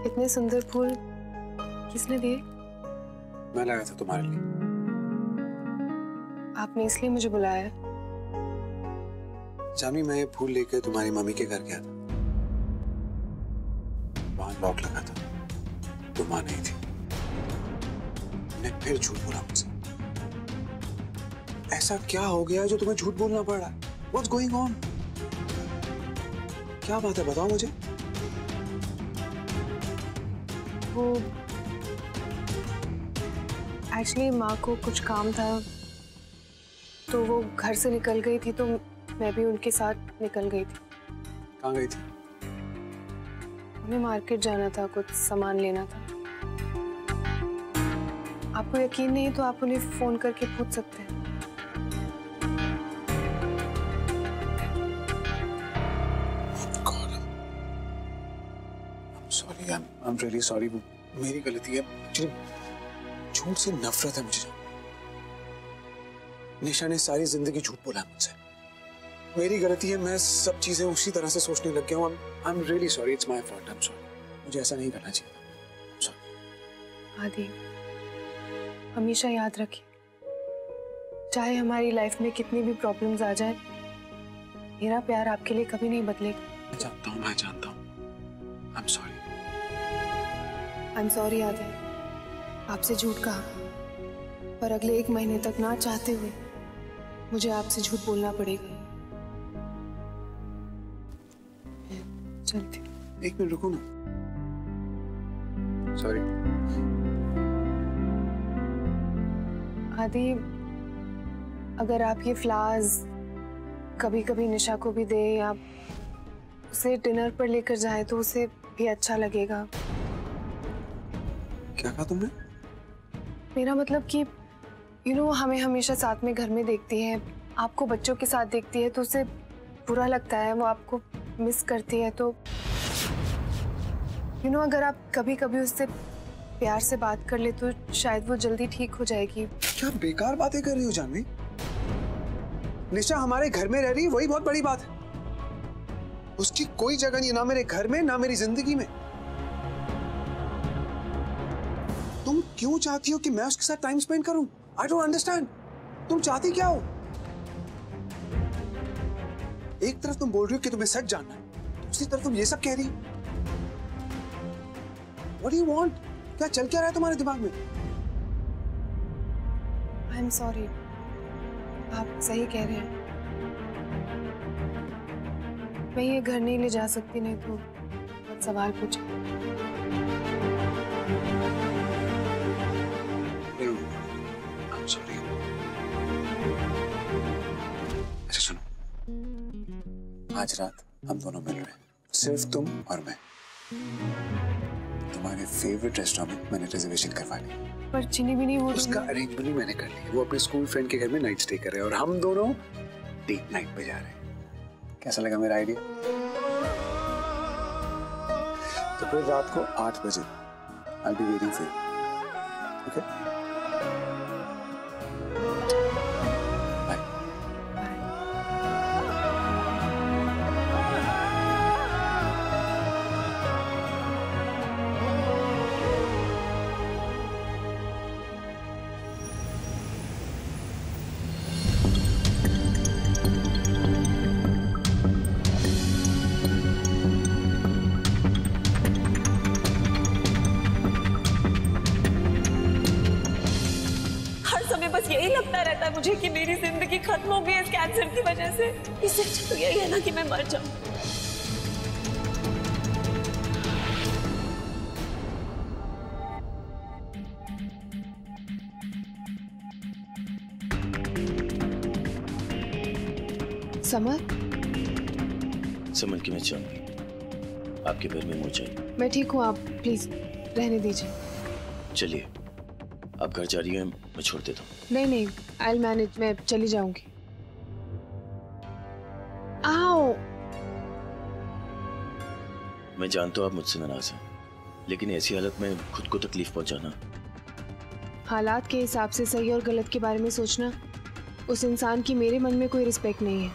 इतने सुंदर फूल किसने दिए? मैं लाया था तुम्हारे लिए। आपने इसलिए मुझे बुलाया? जानी, मैं ये फूल लेकर तुम्हारी मम्मी के घर गया था। वहां लॉक लगा था, तो मां नहीं थी। मैंने फिर झूठ बोला मुझसे। ऐसा क्या हो गया जो तुम्हें झूठ बोलना पड़ रहा है? What's going on? क्या बात है, बताओ मुझे। वो एक्चुअली माँ को कुछ काम था, तो वो घर से निकल गई थी, तो मैं भी उनके साथ निकल गई थी। कहाँ गई थी? उन्हें मार्केट जाना था, कुछ सामान लेना था। आपको यकीन नहीं तो आप उन्हें फोन करके पूछ सकते हैं। Sorry, I'm really sorry। मेरी गलती है। एक्चुअली झूठ से नफरत है मुझे। निशा ने सारी जिंदगी झूठ बोला मुझसे। मेरी गलती है, मैं सब चीजें उसी तरह से सोचने लग गया हूँ। I'm really sorry, it's my fault, I'm sorry। मुझे ऐसा नहीं करना चाहिए था। Sorry। आदि, हमेशा याद रखिए, चाहे हमारी लाइफ में कितनी भी प्रॉब्लम्स आ जाए, मेरा प्यार आपके लिए कभी नहीं बदलेगा। मैं जानता हूँ, मैं जानता हूँ। I'm sorry। I'm sorry आदि, आपसे झूठ कहा, पर अगले 1 महीने तक ना चाहते हुए मुझे आपसे झूठ बोलना पड़ेगा। चलती। 1 मिनट रुको ना। सॉरी। आदि, अगर आप ये फ्लावर्स कभी कभी निशा को भी दे या उसे डिनर पर लेकर जाए तो उसे भी अच्छा लगेगा। क्या कहा तुमने? मेरा मतलब कि हमें हमेशा साथ में घर में देखती है, आपको बच्चों के साथ देखती है तो उसे बुरा लगता है, वो आपको मिस करती है। तो अगर आप कभी कभी उससे प्यार से बात कर ले तो शायद वो जल्दी ठीक हो जाएगी। क्या बेकार बातें कर रही हो जानवी? निशा हमारे घर में रह रही है, वही बहुत बड़ी बात है। उसकी कोई जगह नहीं है, ना मेरे घर में ना मेरी जिंदगी में। तुम क्यों चाहती हो कि मैं उसके साथ टाइम स्पेंड करूं? I don't understand। तुम चाहती क्या हो? एक तरफ तुम बोल रही हो कि तुम्हें सच जानना है, दूसरी तरफ तुम ये सब कह रही हो। What do you want? क्या चल क्या रहा है तुम्हारे दिमाग में? I'm sorry, आप सही कह रहे हैं। मैं ये घर नहीं ले जा सकती, नहीं तो बहुत सवाल पूछे। I'm sorry। अच्छा सुनो, आज रात हम दोनों मिल रहे हैं, सिर्फ तुम और मैं। तुम्हारे फेवरेट रेस्टोरेंट में मैंने रिजर्वेशन करवा ली। पर चीनी भी नहीं हो रही। उसका अरेंजमेंट भी मैंने कर लिया। वो अपने स्कूल फ्रेंड के घर में नाइट स्टे कर रहे हैं और हम दोनों डेट नाइट पे जा रहे हैं। कैसा लगा मेरा आइडिया? तो फिर रात को 8 बजे I'll be waiting for you। Okay? बस यही लगता रहता है मुझे कि मेरी जिंदगी खत्म हो गई इस कैंसर की वजह से। इससे अच्छा तो यही है ना कि मैं मर जाऊं। समर की मैं चाहूंगी आपके घर में मुझे। मैं ठीक हूँ, आप प्लीज रहने दीजिए। चलिए, आप घर जा रही हैं, मैं छोड़ देता हूँ। नहीं, आई विल मैनेज, मैं चली जाऊंगी। आओ। मैं जानता हूँ आप मुझसे नाराज हैं, लेकिन ऐसी हालत में खुद को तकलीफ पहुंचाना। हालात के हिसाब से सही और गलत के बारे में सोचना, उस इंसान की मेरे मन में कोई रिस्पेक्ट नहीं है।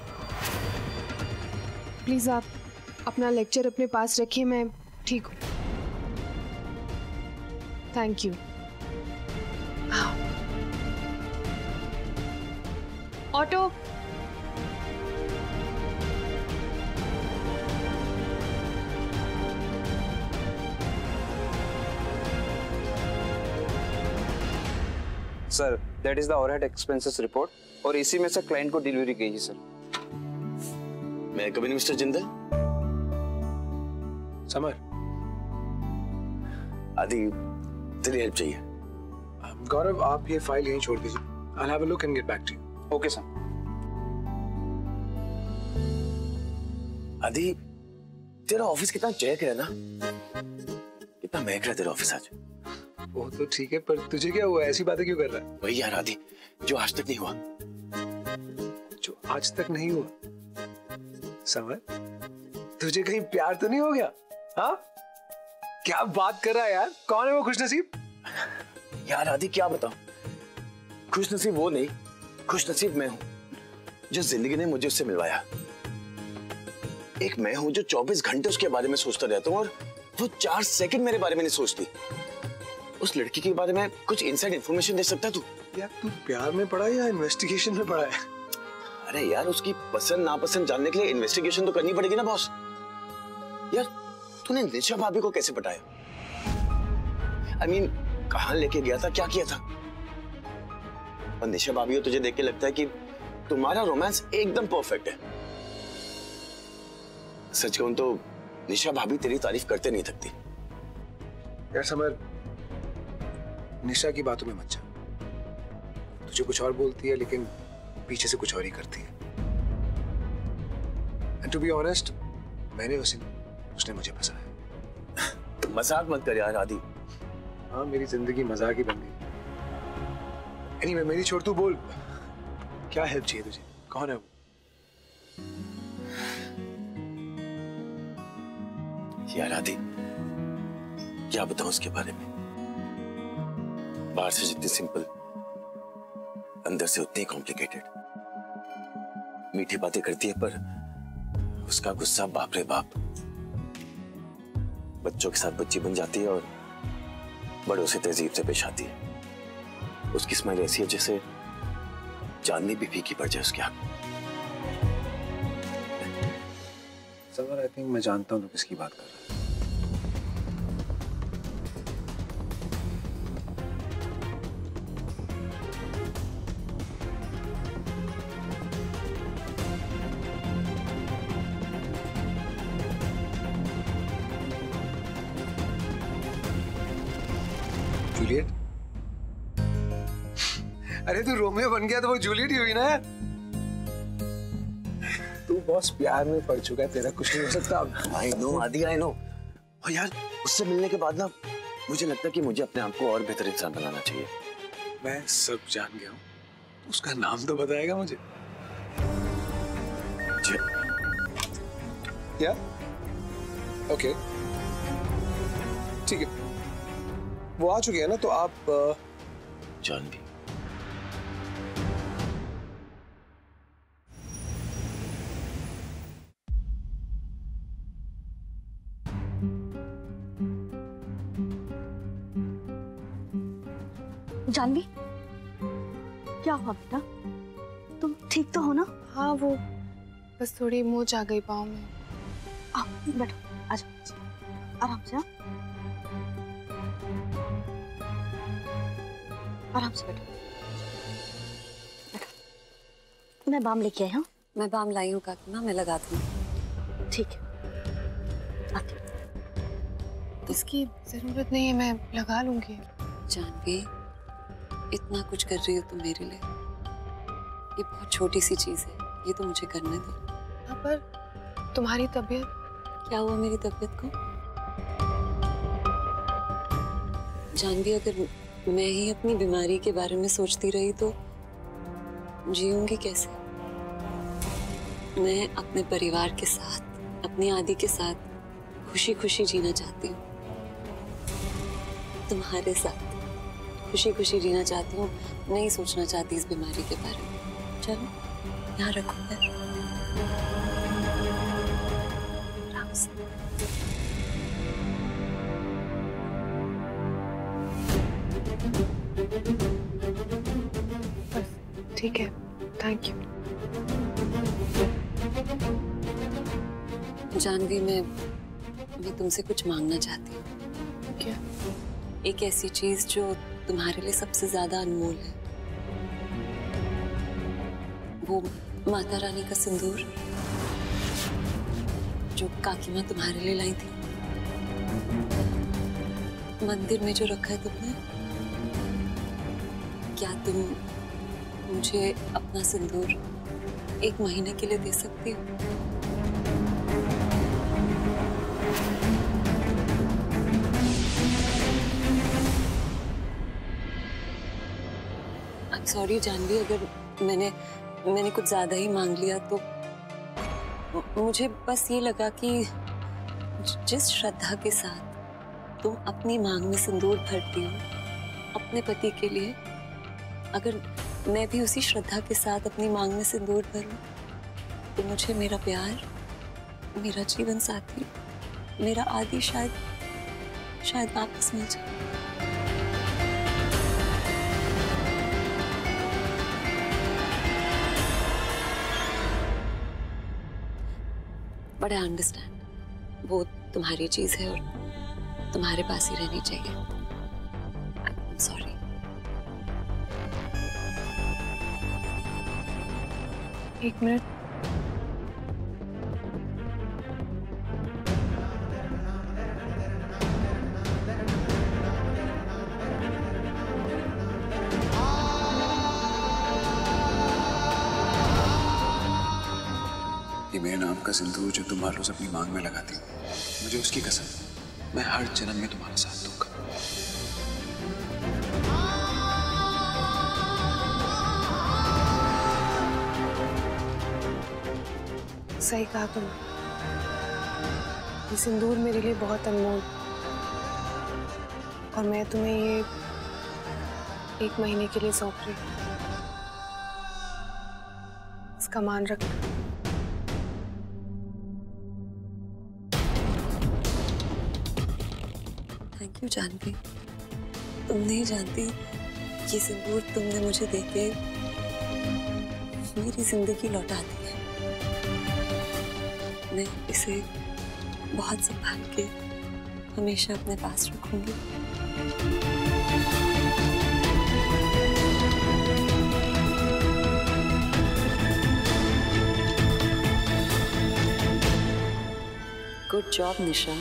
प्लीज आप अपना लेक्चर अपने पास रखिए, मैं ठीक हूँ। Thank you. Auto. Sir that is the overhead expenses report और इसी में से क्लाइंट को डिलीवरी गई है सर। मैं कभी नहीं मिस्टर जिंदल। समर, आदि तेरी हेल्प चाहिए। गौरव आप ये फाइल यहीं छोड़ दीजिए। I'll have a look and get back to you. Okay sir. आदि तेरा ऑफिस कितना चेक है ना, कितना महक रहा है तेरा ऑफिस आज। वो तो ठीक है, पर तुझे क्या हुआ? ऐसी बातें क्यों कर रहा है? वही यार आदि, जो आज तक नहीं हुआ। जो आज तक नहीं हुआ? समर, तुझे कहीं प्यार तो नहीं हो गया? हाँ, क्या बात कर रहा है यार? कौन है वो खुशनसीब? यार आदि क्या बताऊं, खुशनसीब वो नहीं, खुशनसीब मैं हूं जो जिंदगी ने मुझे उससे मिलवाया। एक मैं हूं जो 24 घंटे उसके बारे में सोचता रहता हूं और वो 4 सेकंड मेरे बारे में नहीं सोचती। उस लड़की के बारे में कुछ इनसाइड इंफॉर्मेशन दे सकता तू? यार तू प्यार में पड़ा है या इन्वेस्टिगेशन में पड़ा है? अरे यार उसकी पसंद नापसंद जानने के लिए इन्वेस्टिगेशन तो करनी पड़ेगी ना बॉस। यार तूने निशा भाभी को कैसे पटाया? I mean, कहां लेके गया था, क्या किया था? और निशा भाभी को तुझे देख के लगता है कि तुम्हारा रोमांस एकदम परफेक्ट है। सच कहूं तो निशा भाभी तेरी तारीफ करते नहीं थकती। यार समर, निशा की बातों में मत जा। तुझे कुछ और बोलती है लेकिन पीछे से कुछ और ही करती है। And to be honest, मैंने उसने मुझे फंसाया। मजाक मत कर यार आदि। हाँ, मेरी जिंदगी मजाक ही बन गई। Anyway, मेरी छोड़, तू बोल, क्या हेल्प चाहिए तुझे? कौन है वो? यार आदि क्या बताऊं उसके बारे में। बाहर से जितनी सिंपल, अंदर से उतनी कॉम्प्लिकेटेड। मीठी बातें करती है पर उसका गुस्सा बाप रे बाप। बच्चों के साथ बच्ची बन जाती है और बड़ों से तहजीब से पेश आती है। उसकी स्माइल ऐसी है जैसे चांदनी भी फीकी पड़ जाए उसके आगे। समर, आई थिंक मैं जानता हूँ तू किसकी बात कर रहा है। जूलियट? अरे तू रोमियो बन गया तो वो जूलियट ही हुई ना यार। तू बॉस प्यार में पड़ चुका है, तेरा कुछ नहीं हो सकता अब। I know आदि, I know। और यार उससे मिलने के बाद ना मुझे लगता है कि मुझे अपने आप को और बेहतर इंसान बनाना चाहिए। मैं सब जान गया हूँ, उसका नाम तो बताएगा मुझे? क्या? ओके ठीक है, वो आ चुकी है ना, तो आप जानवी। जानवी, क्या हुआ बेटा? तुम ठीक तो हो ना? हाँ, वो बस थोड़ी मोच आ गई पाँव में। बैठो, आजा, आराम से। आराम से बैठो। मैं बाम लेके आई हूँ। मैं बाम लाई हूँ काकी माँ, मैं लगाती हूँ। ठीक है, आती हूँ। इसकी जरूरत नहीं है, मैं लगा लूंगी। जानवी, इतना कुछ कर रही हो तुम मेरे लिए, ये बहुत छोटी सी चीज है, ये तो मुझे करने दो। हाँ, पर तुम्हारी तबीयत? क्या हुआ मेरी तबीयत को? जानवी, अगर मैं ही अपनी बीमारी के बारे में सोचती रही तो जीऊंगी कैसे? मैं अपने परिवार के साथ, अपनी आदि के साथ खुशी खुशी जीना चाहती हूँ, तुम्हारे साथ खुशी खुशी जीना चाहती हूँ, नहीं सोचना चाहती इस बीमारी के बारे में। चलो यहाँ रखो है। आराम से। ठीक है, थैंक यू। जानवी, मैं तुमसे कुछ मांगना चाहती हूँ। क्या? एक ऐसी चीज जो तुम्हारे लिए सबसे ज्यादा अनमोल है, वो माता रानी का सिंदूर जो काकी माँ तुम्हारे लिए लाई थी, मंदिर में जो रखा है तुमने। क्या तुम मुझे अपना सिंदूर 1 महीने के लिए दे सकती हो? सॉरी जानवी, अगर मैंने कुछ ज्यादा ही मांग लिया तो मुझे बस ये लगा कि जिस श्रद्धा के साथ तुम अपनी मांग में सिंदूर भरती हो अपने पति के लिए, अगर मैं भी उसी श्रद्धा के साथ अपनी मांग में सिंदूर भरूं तो मुझे मेरा प्यार, मेरा जीवन साथी, मेरा आदि शायद वापस मिल जाए। बट आई अंडरस्टैंड, वो तुम्हारी चीज है और तुम्हारे पास ही रहनी चाहिए। I am sorry. एक मिनट। ये मेरे नाम का सिंदूर जो तुम हर रोज अपनी मांग में लगाती हो, मुझे उसकी कसम, मैं हर जन्म में तुम्हारा साथ दूंगा। सही कहा तुम। ये सिंदूर मेरे लिए बहुत अनमोल, और मैं तुम्हें ये 1 महीने के लिए सौंप रही हूँ। इसका मान रखना। Thank you Janvi. तुम नहीं जानती, ये सिंदूर तुमने मुझे देके मेरी जिंदगी लौटा दी है। मैं इसे बहुत संभाल के हमेशा अपने पास रखूंगी। गुड जॉब निशा,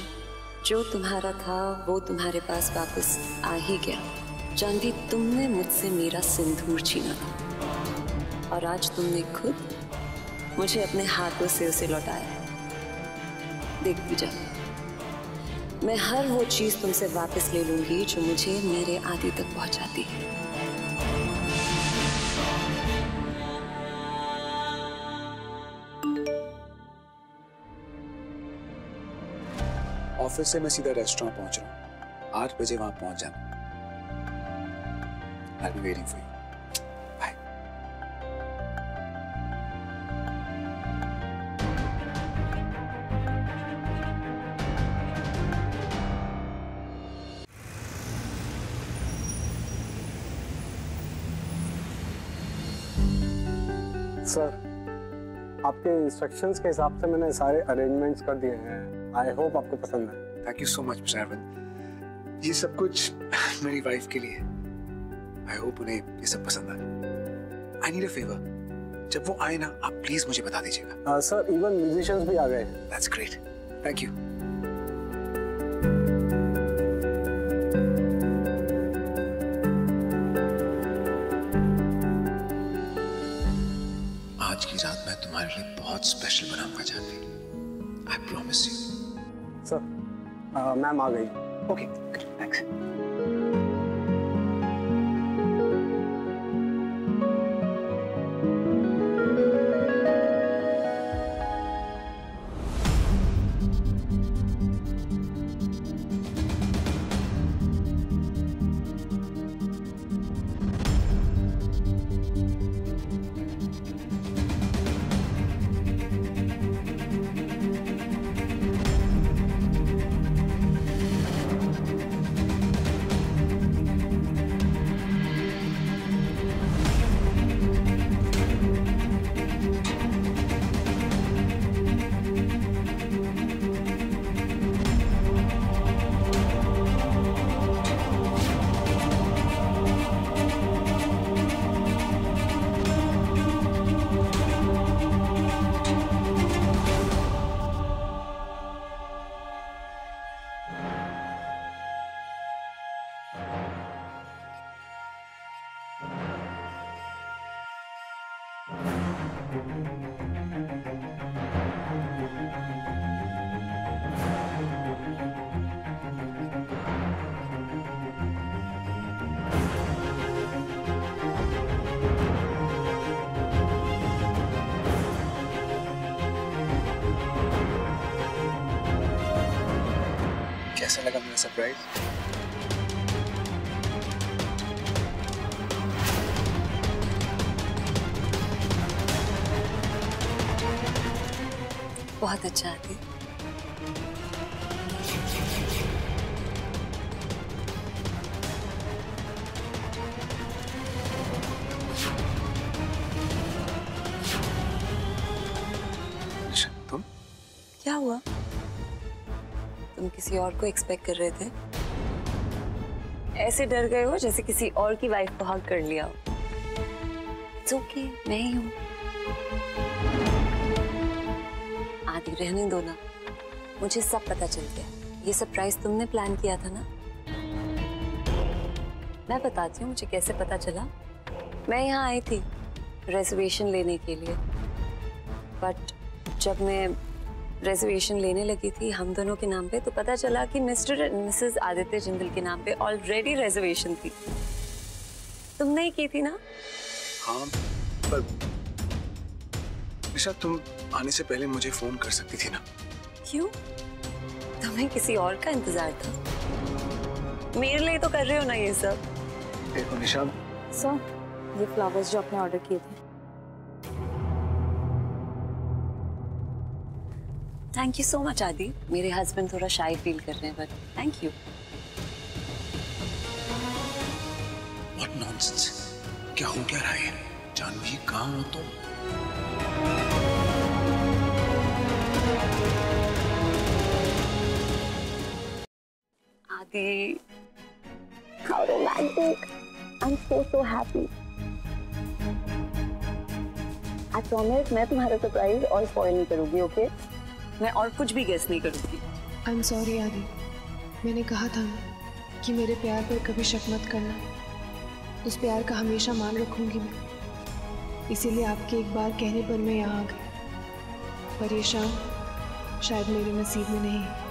जो तुम्हारा था वो तुम्हारे पास वापस आ ही गया। जानवी, तुमने मुझसे मेरा सिंदूर छीना था और आज तुमने खुद मुझे अपने हाथों से उसे लौटाया। देखती जाओ, मैं हर वो चीज तुमसे वापस ले लूंगी जो मुझे मेरे आदि तक पहुंचाती है। ऑफिस से मैं सीधा रेस्टोरेंट पहुंच रहा हूँ। 8 बजे वहां पहुंच जाना। I'll be waiting for you. Bye. Sir, आपके इंस्ट्रक्शंस के हिसाब से मैंने सारे अरेंजमेंट्स कर दिए हैं। आई होप आपको पसंद है। Thank you so much, Mr. Arvind. ये सब कुछ मेरी वाइफ के लिए। आई होप उन्हें ये सब पसंद आए। I need a favour. जब वो आए ना, आप प्लीज मुझे बता दीजिएगा। सर, इवन म्यूजिशियंस भी आ गए हैं। That's great. Thank you. आज की रात मैं तुम्हारे लिए बहुत स्पेशल बनाऊंगा Janvi. I promise you. Sir, ma'am आ गई। Okay, thanks. कैसा लगा मेरा सरप्राइज? बहुत अच्छा आदि। निशा, तुम? क्या हुआ? तुम किसी और को एक्सपेक्ट कर रहे थे? ऐसे डर गए हो जैसे किसी और की वाइफ को हक कर लिया हो। It's okay, मैं ही हूँ। आदि रहने दो ना, मुझे सब पता चल गया। ये सरप्राइज तुमने प्लान किया था ना? मैं बताती हूँ मुझे कैसे पता चला। मैं यहाँ आई थी रिजर्वेशन लेने के लिए, बट जब मैं रिजर्वेशन लेने लगी थी हम दोनों के नाम पे, तो पता चला कि mister and Mrs Aditya Jindal के नाम पे ऑलरेडी रिजर्वेशन थी। तुमने ही की थी ना? हाँ, पर निशा तुम आने से पहले मुझे फोन कर सकती थी ना? क्यों? तुम्हें किसी और का इंतजार था? मेरे लिए तो कर रहे हो ना ये सब। देखो निशा, सर, ये फ्लावर्स जो आपने ऑर्डर किए थे। थैंक यू सो मच आदि। मेरे हस्बैंड थोड़ा शाई फील कर रहे हैं, but thank you. What nonsense, क्या हो क्या रहा है? जानवी कहाँ हो तुम? आदि, how romantic! I'm so happy. I promise मैं तुम्हारा सरप्राइज और स्पॉइल नहीं करूंगी, ओके? मैं और कुछ भी गेस नहीं करूंगी। आई एम सॉरी आदि, मैंने कहा था ना कि मेरे प्यार पर कभी शक मत करना। उस प्यार का हमेशा मान रखूंगी मैं। इसीलिए आपके एक बार कहने पर मैं यहाँ आ गई, पर ये शाम शायद मेरे नसीब में नहीं है।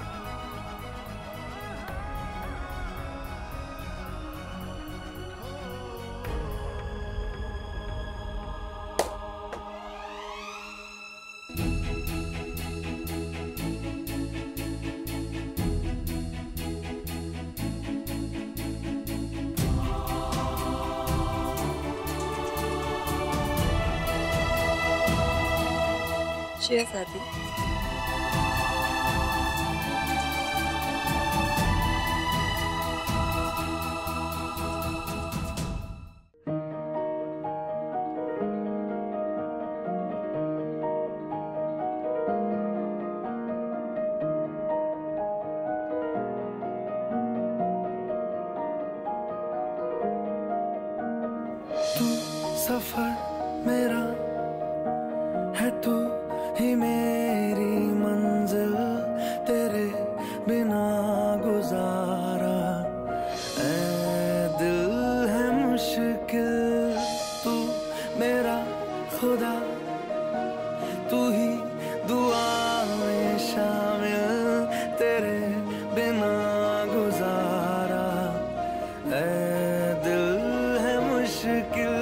Cheers, आदि। तू सफर मेरा है, तू ही मेरी मंजिल, तेरे बिना गुजारा ऐ दिल है मुश्किल। तू मेरा खुदा, तू ही दुआ में शामिल, तेरे बिना गुजारा ऐ दिल है मुश्किल।